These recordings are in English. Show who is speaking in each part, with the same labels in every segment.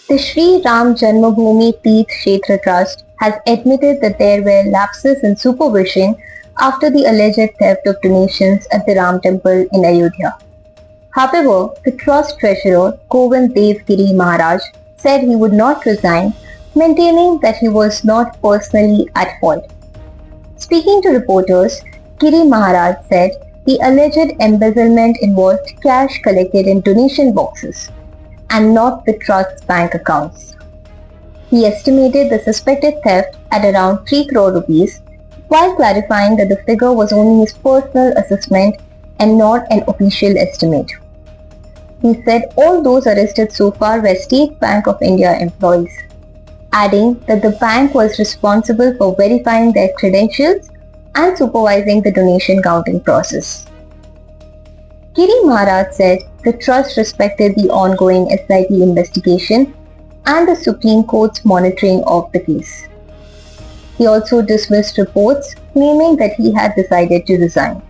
Speaker 1: The Sri Ram Janmabhoomi Teerth Kshetra Trust has admitted that there were lapses in supervision after the alleged theft of donations at the Ram Temple in Ayodhya. However, the trust treasurer Govind Dev Giri Maharaj said he would not resign, maintaining that he was not personally at fault. Speaking to reporters, Giri Maharaj said the alleged embezzlement involved cash collected in donation boxes and not the trust's bank accounts. He estimated the suspected theft at around 3 crore rupees, while clarifying that the figure was only his personal assessment and not an official estimate. He said all those arrested so far were State Bank of India employees, adding that the bank was responsible for verifying their credentials and supervising the donation counting process. Giri Maharaj said the trust respected the ongoing SIT investigation and the Supreme Court's monitoring of the case. He also dismissed reports claiming that he had decided to resign.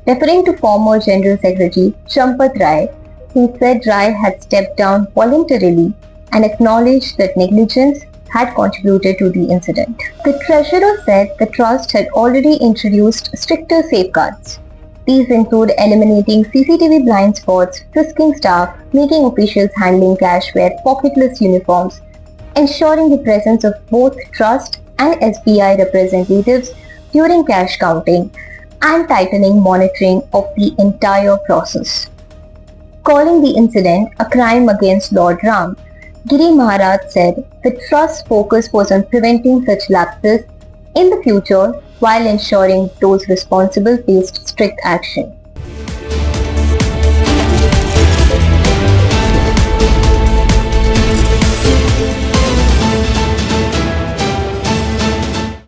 Speaker 1: Referring to former General Secretary Champat Rai, he said Rai had stepped down voluntarily and acknowledged that negligence had contributed to the incident. The treasurer said the trust had already introduced stricter safeguards. These include eliminating CCTV blind spots, frisking staff, making officials handling cash wear pocketless uniforms, ensuring the presence of both trust and SBI representatives during cash counting, and tightening monitoring of the entire process. Calling the incident a crime against Lord Ram, Giri Maharaj said the trust's focus was on preventing such lapses in the future while ensuring those responsible faced strict action.